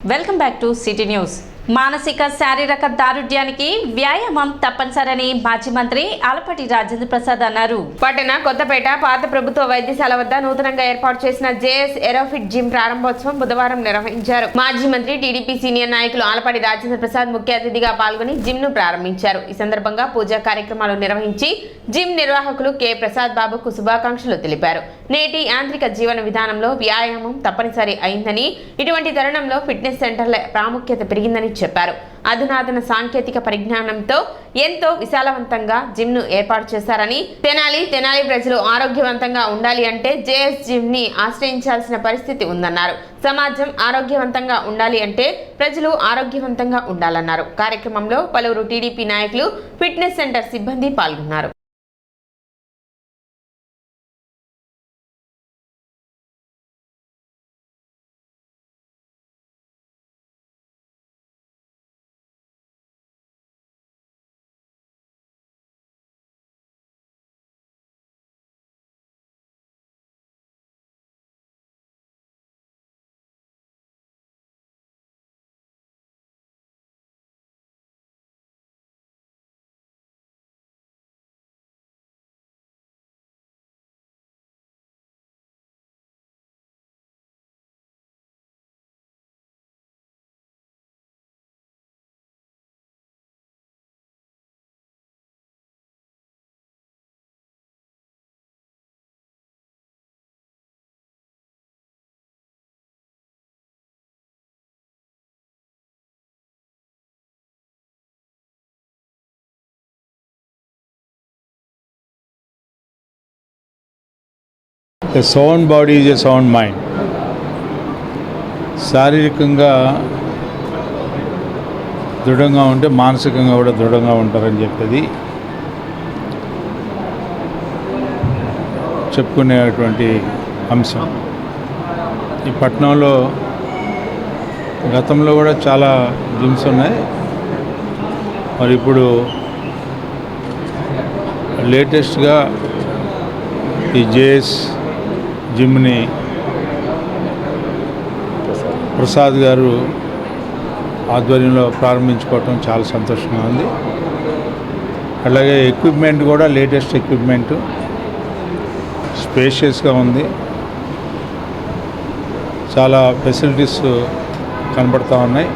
Welcome back to city news. మానసిక శారీరక దారుఢ్యానికి వ్యాయామం తప్పనిసరని మాజీ మంత్రి ఆలపాటి రాజేంద్ర ప్రసాద్ అన్నారు. పట్టణ కొత్తపేట పాత ప్రభుత్వ వైద్యశాల వద్ద నూతనంగా ఏర్పాటు చేసిన జేఎస్ ఏరోఫిట్ జిమ్ ప్రారంభోత్సవం బుధవారం నిర్వహించారు. మాజీ మంత్రి టీడీపీ సీనియర్ నాయకులు ఆలపాటి రాజేంద్ర ప్రసాద్ ముఖ్య అతిథిగా పాల్గొని జిమ్ ను ప్రారంభించారు. ఈ సందర్భంగా పూజా కార్యక్రమాలు నిర్వహించి జిమ్ నిర్వాహకులు కె ప్రసాద్ బాబుకు శుభాకాంక్షలు తెలిపారు. నేటి యాంత్రిక జీవన విధానంలో వ్యాయామం తప్పనిసరి అయిందని, ఇటువంటి తరుణంలో ఫిట్నెస్ సెంటర్ల ప్రాముఖ్యత పెరిగిందని చెప్పారు. అధునాతన సాంకేతిక పరిజ్ఞానంతో ఎంతో విశాలవంతంగా జిమ్ ను ఏర్పాటు చేశారని, తెనాలి ప్రజలు ఆరోగ్యవంతంగా ఉండాలి అంటే జేఎస్ జిమ్ ని ఆశ్రయించాల్సిన పరిస్థితి ఉందన్నారు. సమాజం ఆరోగ్యవంతంగా ఉండాలి అంటే ప్రజలు ఆరోగ్యవంతంగా ఉండాలన్నారు. కార్యక్రమంలో పలువురు టీడీపీ నాయకులు, ఫిట్నెస్ సెంటర్ సిబ్బంది పాల్గొన్నారు. A sound body is a sound mind. శారీరకంగా దృఢంగా ఉంటే మానసికంగా కూడా దృఢంగా ఉంటారని చెప్పేది చెప్పుకునేటువంటి అంశం. ఈ పట్టణంలో గతంలో కూడా చాలా జిమ్స్ ఉన్నాయి. మరి ఇప్పుడు లేటెస్ట్గా ఈ జేఎస్ జిమ్ని ప్రసాద్ గారు ఆధ్వర్యంలో ప్రారంభించుకోవటం చాలా సంతోషంగా ఉంది. అలాగే ఎక్విప్మెంట్ కూడా లేటెస్ట్ ఎక్విప్మెంట్, స్పేషియస్గా ఉంది. చాలా ఫెసిలిటీస్ కనబడుతూ ఉన్నాయి.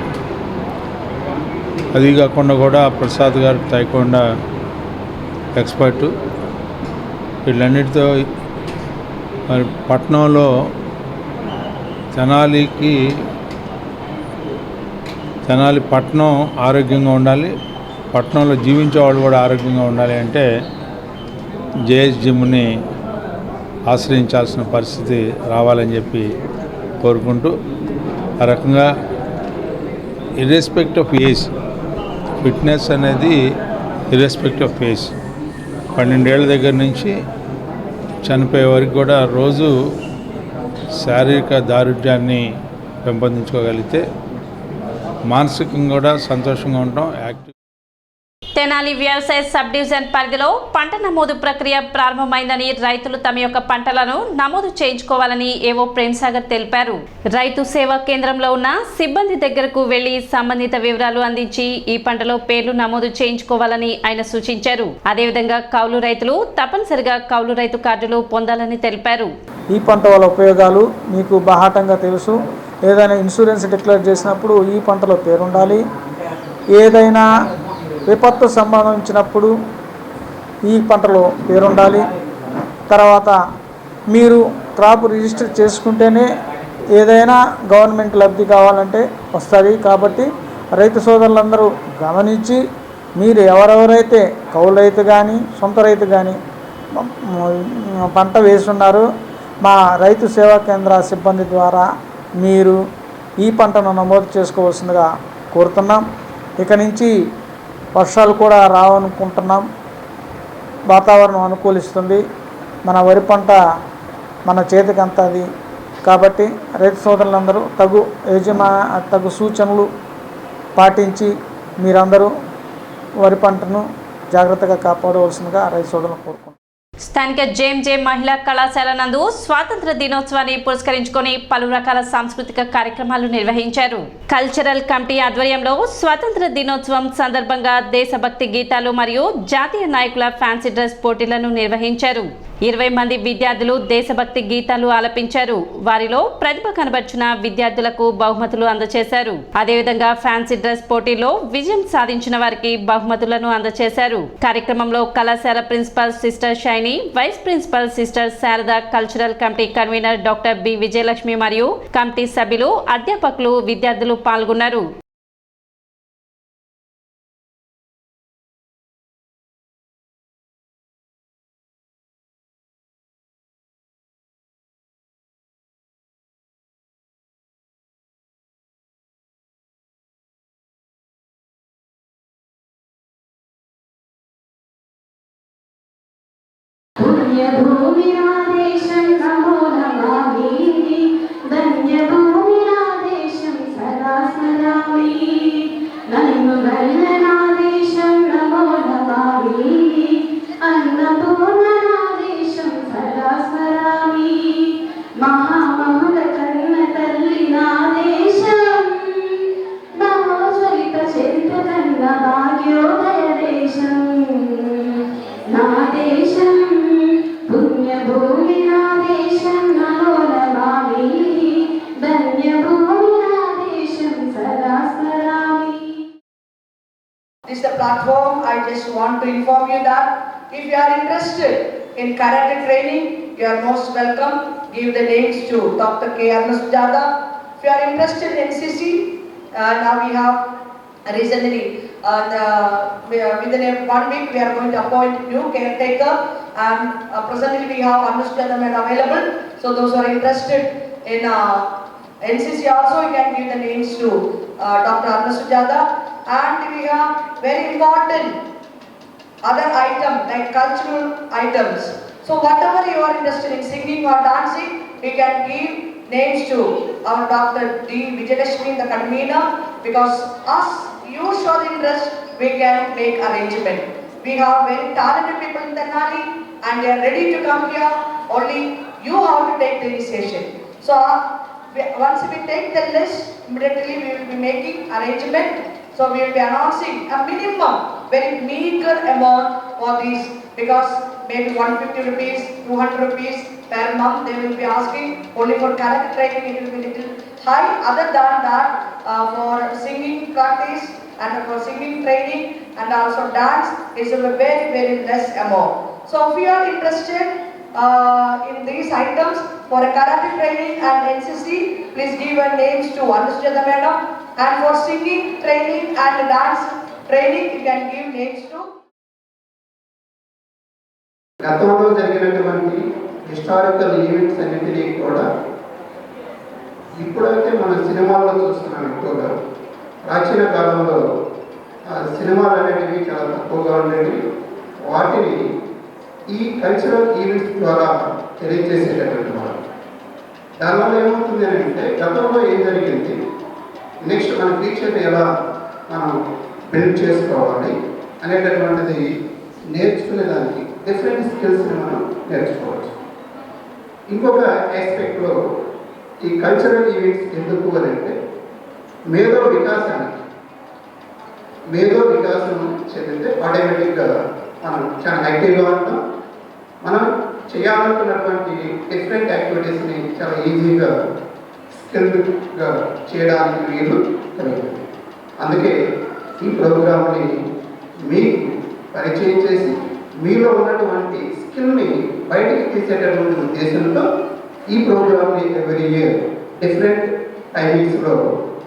అది కాకుండా కూడా ప్రసాద్ గారు తైకొండా ఎక్స్పర్టు. వీళ్ళన్నిటితో మరి పట్టణంలో తెనాలి పట్టణం ఆరోగ్యంగా ఉండాలి, పట్టణంలో జీవించే వాళ్ళు కూడా ఆరోగ్యంగా ఉండాలి అంటే జేఎస్ జిమ్ని ఆశ్రయించాల్సిన పరిస్థితి రావాలని చెప్పి కోరుకుంటూ, ఆ రకంగా ఇర్రెస్పెక్ట్ ఆఫ్ ఏజ్, ఫిట్నెస్ అనేది ఇర్రెస్పెక్ట్ ఆఫ్ ఏజ్, 12 ఏళ్ళ దగ్గర నుంచి చనిపోయే వరకు కూడా రోజు శారీరక దారుఢ్యాన్ని పెంపొందించుకోగలిగితే మానసికంగా కూడా సంతోషంగా ఉంటాం, యాక్టివ్. తెనాలి వ్యవసాయ సబ్ డివిజన్ పరిధిలో పంట నమోదు ప్రక్రియ ప్రారంభమైందని, రైతులు తమ యొక్క పంటలను నమోదు చేయించుకోవాలని ఏవో ప్రేమ్సాగర్ తెలిపారు. రైతు సేవా కేంద్రంలో ఉన్న సిబ్బంది దగ్గరకు వెళ్లి సంబంధిత వివరాలు అందించి ఈ పంటలో పేర్లు నమోదు చేయించుకోవాలని ఆయన సూచించారు. అదేవిధంగా కౌలు రైతులు తప్పనిసరిగా కౌలు రైతు కార్డులు పొందాలని తెలిపారు. ఈ పంట వల్ల ఉపయోగాలు మీకు బాహాటంగా తెలుసు. ఏదైనా ఇన్సూరెన్స్ డిక్లేర్ చేసినప్పుడు ఈ పంటలో పేరు ఉండాలి. ఏదైనా విపత్తు సంబంధించినప్పుడు ఈ పంటలో పేరుండాలి. తర్వాత మీరు క్రాప్ రిజిస్టర్ చేసుకుంటేనే ఏదైనా గవర్నమెంట్ లబ్ధి కావాలంటే వస్తుంది. కాబట్టి రైతు సోదరులందరూ గమనించి మీరు ఎవరెవరైతే కౌలు రైతు కానీ సొంత రైతు కానీ పంట వేస్తున్నారో మా రైతు సేవా కేంద్ర సిబ్బంది ద్వారా మీరు ఈ పంటను నమోదు చేసుకోవాల్సిందిగా కోరుతున్నాం. ఇక నుంచి వర్షాలు కూడా రావనుకుంటున్నాం. వాతావరణం అనుకూలిస్తుంది. మన వరి పంట మన చేతికి అంతది. కాబట్టి రైతు సోదరులందరూ తగు సూచనలు పాటించి మీరందరూ వరి పంటను జాగ్రత్తగా కాపాడవలసిందిగా రైతు సోదరులను కోరుకుంటున్నాం. స్థానిక జేఎంజే మహిళా కళాశాల నందు స్వాతంత్ర దినోత్సవాన్ని పురస్కరించుకొని పలు రకాల సాంస్కృతిక కార్యక్రమాలు నిర్వహించారు. కల్చరల్ కమిటీ ఆధ్వర్యంలో స్వాతంత్ర దినోత్సవం సందర్భంగా దేశభక్తి గీతాలు మరియు జాతీయ నాయకుల ఫ్యాన్సీ డ్రెస్ పోటీలను నిర్వహించారు. 20 మంది విద్యార్థులు దేశభక్తి గీతాలు ఆలపించారు. వారిలో ప్రతిభ కనబర్చిన విద్యార్థులకు బహుమతులు అందజేశారు. అదేవిధంగా ఫ్యాన్సీ డ్రెస్ పోటీలో విజయం సాధించిన వారికి బహుమతులను అందజేశారు. కార్యక్రమంలో కళాశాల principal sister Shiny, vice principal sister Sharada, cultural committee convener doctor B Vijayalakshmi మరియు కమిటీ సభ్యులు, అధ్యాపకులు, విద్యార్థులు పాల్గొన్నారు. భూమి ఆదేశం నమో నమామి, ధన్య భూమి ఆదేశం సదా స్మరామి, నన్ను గల్లనాదేశం నమో నమామి, అన్నపూర్ణనాదేశం సదా స్మరామి, మహామహుల కన్న తల్లి నాదేశం, మహోజ్వలిత చరిత కన్న భాగ్యోదయ దేశం నా దేశం, పుణ్యభూమి నా దేశం నమో నమామి, ధన్యభూమి నా దేశం సదా స్మరామి. This is the platform. I just want to inform you that if you are interested in karate training, you are most welcome. Give the names to Dr. K. Arnasujata. If you are interested in NCC, now we have recently within 1 week we are going to appoint new caretaker, and presently we have Arnasujata available. So those who are interested in NCC also, you can give the names to Dr. Arnasujata. And we have very important other items like cultural items. So whatever you are interested in singing or dancing, we can give names to our Dr. D. Vijayalakshmi, the convener, because us, you show the interest, we can make arrangement. We have very talented people in Tenali and they are ready to come here. Only you have to take the initiation. So once we take the list, immediately we will be making arrangement. So we will be announcing a minimum, very meager amount for these, because maybe 150 rupees, 200 rupees per month they will be asking. Only for karate training it will be little high. Other than that, for singing practice and for singing training and also dance, it is a very, very less amount. So if you are interested in these items for a karate training and NCC, please give your names to Arnasujata Madam. And for singing training and dance training, you can give names to. గతంలో జరిగినటువంటి historical events అన్నింటినీ కూడా ఇప్పుడైతే మన సినిమాల్లో చూస్తున్నాం. ఎక్కువగా ప్రాచీన కాలంలో సినిమాలు అనేటివి చాలా తక్కువగా ఉండేవి. వాటిని ఈ కల్చరల్ ఈవెంట్స్ ద్వారా తెలియజేసేటటువంటి వాళ్ళు. దానివల్ల ఏమవుతుంది అని అంటే, గతంలో ఏం జరిగింది, నెక్స్ట్ మన ఫ్యూచర్ని ఎలా మనం బిల్డ్ చేసుకోవాలి అనేటటువంటిది నేర్చుకునేదానికి డిఫరెంట్ స్కిల్స్ని మనం నేర్చుకోవచ్చు. ఇంకొక ఆస్పెక్ట్లో ఈ కల్చరల్ ఈవెంట్స్ ఎందుకు అని అంటే, మేధో వికాసం చెందితే ఆటోమేటిక్గా మనం చాలా యాక్టివ్గా ఉంటాం. మనం చేయాలనుకున్నటువంటి డిఫరెంట్ యాక్టివిటీస్ని చాలా ఈజీగా స్కిల్గా చేయడానికి వీలు కలుగుతుంది. అందుకే ఈ ప్రోగ్రామ్ని మీకు పరిచయం చేసి మీలో ఉన్నటువంటి స్కిల్ని బయటికి తీసేటటువంటి ఉద్దేశంతో ఈ ప్రోగ్రామ్ని ఎవ్రీ ఇయర్ డిఫరెంట్ టైమింగ్స్లో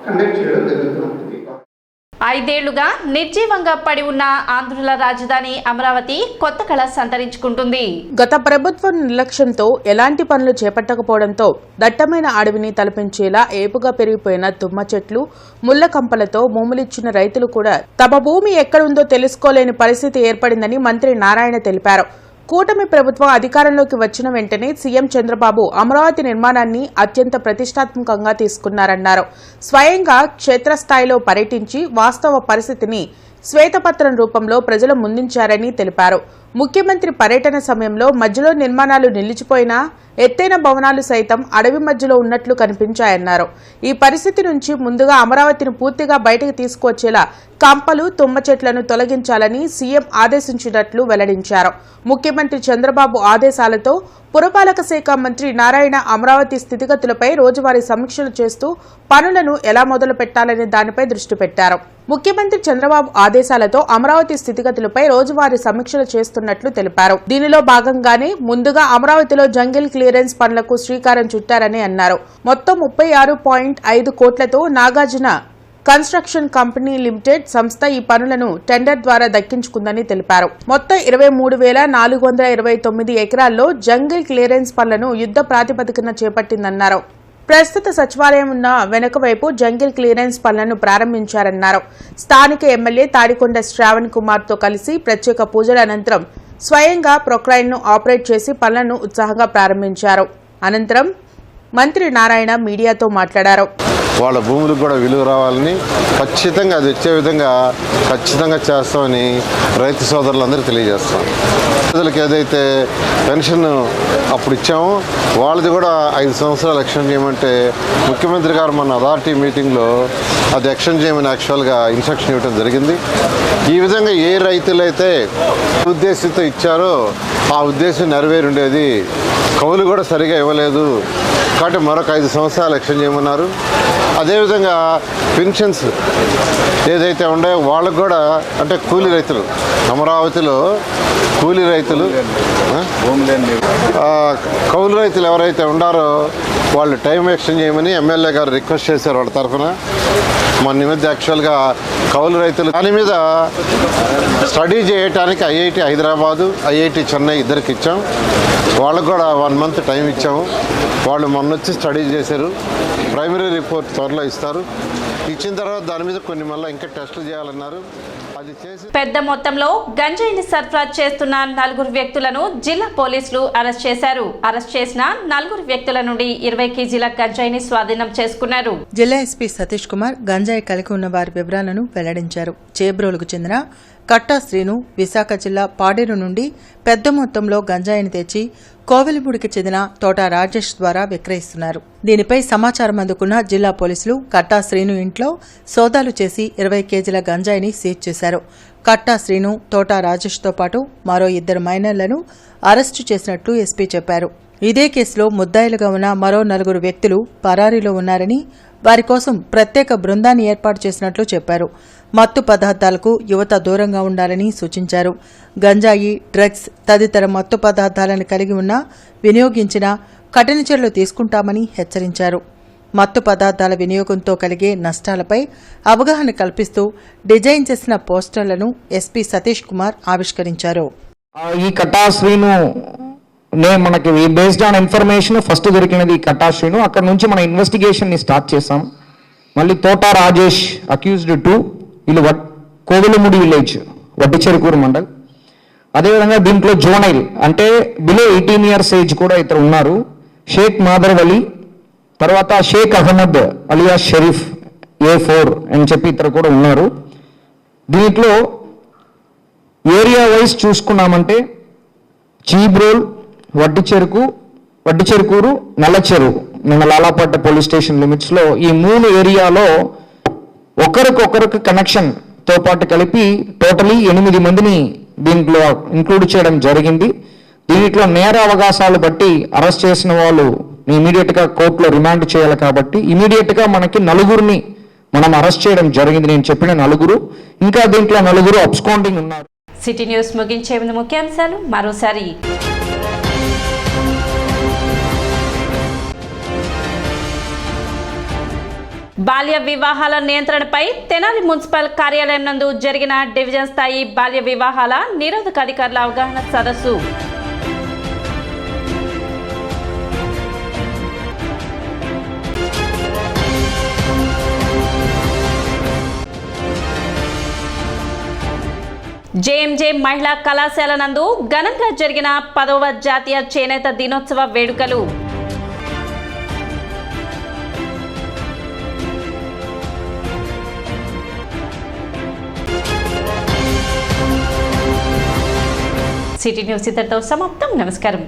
కండక్ట్ చేయడం జరుగుతుంది. 5 ఏళ్లుగా నిర్జీవంగా పడి ఉన్న ఆంధ్రుల రాజధాని అమరావతి కొత్త కళ సంతరించుకుంటుంది. గత ప్రభుత్వం నిర్లక్ష్యంతో ఎలాంటి పనులు చేపట్టకపోవడంతో దట్టమైన అడవిని తలపించేలా ఏపుగా పెరిగిపోయిన తుమ్మ చెట్లు, ముళ్ల కంపలతో భూములిచ్చిన రైతులు కూడా తమ భూమి ఎక్కడుందో తెలుసుకోలేని పరిస్థితి ఏర్పడిందని మంత్రి నారాయణ తెలిపారు. కూటమి ప్రభుత్వం అధికారంలోకి వచ్చిన వెంటనే సీఎం చంద్రబాబు అమరావతి నిర్మాణాన్ని అత్యంత ప్రతిష్టాత్మకంగా తీసుకున్నారన్నారు. స్వయంగా క్షేత్రస్థాయిలో పర్యటించి వాస్తవ పరిస్థితిని శ్వేతపత్రం రూపంలో ప్రజల ముందుంచారని తెలిపారు. ముఖ్యమంత్రి పర్యటన సమయంలో మధ్యలో నిర్మాణాలు నిలిచిపోయినా ఎత్తైన భవనాలు సైతం అడవి మధ్యలో ఉన్నట్లు కనిపించాయన్నారు. ఈ పరిస్థితి నుంచి ముందుగా అమరావతిని పూర్తిగా బయటకు తీసుకువచ్చేలా కంపలు, తుమ్మ చెట్లను తొలగించాలని సీఎం ఆదేశించినట్లు వెల్లడించారు. ముఖ్యమంత్రి చంద్రబాబు ఆదేశాలతో పురపాలక శాఖ మంత్రి నారాయణ అమరావతి స్థితిగతులపై రోజువారీ సమీక్షలు చేస్తూ పనులను ఎలా మొదలు పెట్టాలనే దానిపై దృష్టి పెట్టారు. ముఖ్యమంత్రి చంద్రబాబు ఆదేశాలతో అమరావతి స్థితిగతులపై రోజువారీ సమీక్షలు చేస్తున్నట్లు తెలిపారు. దీనిలో భాగంగానే ముందుగా అమరావతిలో జంగిల్ క్లియరెన్స్ పనులకు శ్రీకారం చుట్టారని అన్నారు. మొత్తం 36.5 కోట్లతో నాగార్జున కన్స్ట్రక్షన్ కంపెనీ లిమిటెడ్ సంస్థ ఈ పనులను టెండర్ ద్వారా దక్కించుకుందని తెలిపారు. మొత్తం 23,429 ఎకరాల్లో జంగిల్ క్లియరెన్స్ పనులను యుద్ధ ప్రాతిపదికన చేపట్టిందన్నారు. ప్రస్తుత సచివాలయం ఉన్న వెనుక వైపు జంగిల్ క్లియరెన్స్ పనులను ప్రారంభించారన్నారు. స్థానిక ఎమ్మెల్యే తాడికొండ శ్రావణ్ కుమార్ తో కలిసి ప్రత్యేక పూజల అనంతరం స్వయంగా ప్రొక్లైన్ ను ఆపరేట్ చేసి పనులను ఉత్సాహంగా ప్రారంభించారు. అనంతరం మంత్రి నారాయణ మీడియాతో మాట్లాడారు. వాళ్ళ భూములకు కూడా విలువ రావాలని ఖచ్చితంగా అది వచ్చే విధంగా ఖచ్చితంగా చేస్తామని రైతు సోదరులందరికీ తెలియజేస్తాం. ప్రజలకు ఏదైతే పెన్షన్ అప్పుడు ఇచ్చామో వాళ్ళది కూడా 5 సంవత్సరాలు ఎక్స్టెండ్ చేయమంటే ముఖ్యమంత్రి గారు మన అథారిటీ మీటింగ్లో అది ఎక్స్టెండ్ చేయమని యాక్చువల్గా ఇన్స్ట్రక్షన్ ఇవ్వడం జరిగింది. ఈ విధంగా ఏ రైతులైతే ఉద్దేశంతో ఇచ్చారో ఆ ఉద్దేశం నెరవేరి ఉండేది. కౌలు కూడా సరిగా ఇవ్వలేదు కాబట్టి మరొక 5 సంవత్సరాలు ఎక్స్టెండ్ చేయమన్నారు. అదేవిధంగా పెన్షన్స్ ఏదైతే ఉన్నాయో వాళ్ళకు కూడా అంటే కూలీ రైతులు అమరావతిలో కూలీ రైతులు కౌలు రైతులు ఎవరైతే ఉన్నారో వాళ్ళు టైం ఎక్స్టెండ్ చేయమని ఎమ్మెల్యే గారు రిక్వెస్ట్ చేశారు వాళ్ళ తరఫున. మన నిమిత్తం యాక్చువల్గా కౌలు రైతులు దాని మీద స్టడీ చేయడానికి ఐఐటి హైదరాబాదు, ఐఐటి చెన్నై ఇద్దరికి ఇచ్చాం. వాళ్ళకు కూడా 1 మంత్ టైం ఇచ్చాము. వాళ్ళు మొన్న వచ్చి స్టడీ చేశారు. ప్రైమరీ రిపోర్ట్ త్వరలో ఇస్తారు. ఇచ్చిన తర్వాత దాని మీద కొన్ని మళ్ళీ ఇంకా టెస్టులు చేయాలన్నారు. అది చేసి పెద్ద మొత్తంలో గంజాయిని సరఫరా చేస్తున్న 4 వ్యక్తులను జిల్లా పోలీసులు అరెస్ట్ చేశారు. అరెస్ట్ చేసిన 4 వ్యక్తుల నుండి 20 కేజీల గంజాయిని స్వాధీనం చేసుకున్నారు. జిల్లా ఎస్పీ సతీష్ కుమార్ గంజాయి కలిగి ఉన్న వారి వివరాలను వెల్లడించారు. చేబ్రోలుకు చెందిన కట్టా శ్రీను విశాఖ జిల్లా పాడేరు నుండి పెద్ద మొత్తంలో గంజాయిని తెచ్చి కోవెలమూడికి చెందిన తోట రాజేష్ ద్వారా విక్రయిస్తున్నారు. దీనిపై సమాచారం అందుకున్న జిల్లా పోలీసులు కట్టా శ్రీను ఇంట్లో సోదాలు చేసి 20 కేజీల గంజాయిని సీజ్ చేశారు. కట్టా శ్రీను, తోట రాజేష్తో పాటు మరో 2 మైనర్లను అరెస్టు చేసినట్లు ఎస్పీ చెప్పారు. ఇదే కేసులో ముద్దాయిలుగా ఉన్న మరో 4 వ్యక్తులు పరారీలో ఉన్నారని, వారి కోసం ప్రత్యేక బృందాన్ని ఏర్పాటు చేసినట్లు చెప్పారు. మత్తు పదార్థాలకు యువత దూరంగా ఉండాలని సూచించారు. గంజాయి, డ్రగ్స్ తదితర మత్తు పదార్థాలను కలిగి ఉన్నా వినియోగించినా కఠిన చర్యలు తీసుకుంటామని హెచ్చరించారు. మత్తు పదార్థాల వినియోగంతో కలిగే నష్టాలపై అవగాహన కల్పిస్తూ డిజైన్ చేసిన పోస్టర్లను ఎస్పీ సతీష్ కుమార్ ఆవిష్కరించారు. ఈ కటాశ్రీను మనకి బేస్డ్ ఆన్ ఇన్ఫర్మేషన్ ఫస్ట్ దొరికినది కటాశ్రీను. అక్కడ నుంచి మన ఇన్వెస్టిగేషన్ని స్టార్ట్ చేసాం. మళ్ళీ తోట రాజేష్ అక్యూజ్డ్ 2 వీళ్ళు కోవెలమూడి విలేజ్ వడ్డిచెరుకూరు మండల్. అదేవిధంగా దీంట్లో జోనైల్ అంటే బిలో 18 ఇయర్స్ ఏజ్ కూడా ఇతరు ఉన్నారు. షేక్ మాదర్ వలీ, తర్వాత షేక్ అహ్మద్ అలియా షరీఫ్ A4 అని చెప్పి ఇతరు కూడా ఉన్నారు. దీంట్లో ఏరియా వైజ్ చూసుకున్నామంటే చీబ్రోల్, వడ్డిచెరుకూరు, నల్లచెరువు మన లాలాపట్ట పోలీస్ స్టేషన్ లిమిట్స్లో ఈ 3 ఏరియాలో ఒకరికొకరికి కనెక్షన్తో పాటు కలిపి టోటలీ 8 మందిని దీంట్లో ఇంక్లూడ్ చేయడం జరిగింది. దీంట్లో నేర అవకాశాలు బట్టి అరెస్ట్ చేసిన వాళ్ళు ఇమీడియట్గా కోర్టులో రిమాండ్ చేయాలి కాబట్టి ఇమీడియట్గా మనకి 4 మనం అరెస్ట్ చేయడం జరిగింది. నేను చెప్పిన 4, ఇంకా దీంట్లో 4 అబ్స్కాండింగ్ ఉన్నారు. సిటీ న్యూస్ ముగించే ముందు ముఖ్యాంశాలు మరోసారి. బాల్య వివాహాల నియంత్రణపై తెనాలి మున్సిపల్ కార్యాలయం నందు జరిగిన డివిజన్ స్థాయి బాల్య వివాహాల నిరోధక అధికారుల అవగాహన సదస్సు. జేఎంజే మహిళా కళాశాల నందు ఘనంగా జరిగిన 10వ జాతీయ చేనేత దినోత్సవ వేడుకలు. సిటీ న్యూస్ ఇంతటితో సమాప్తం. నమస్కారం.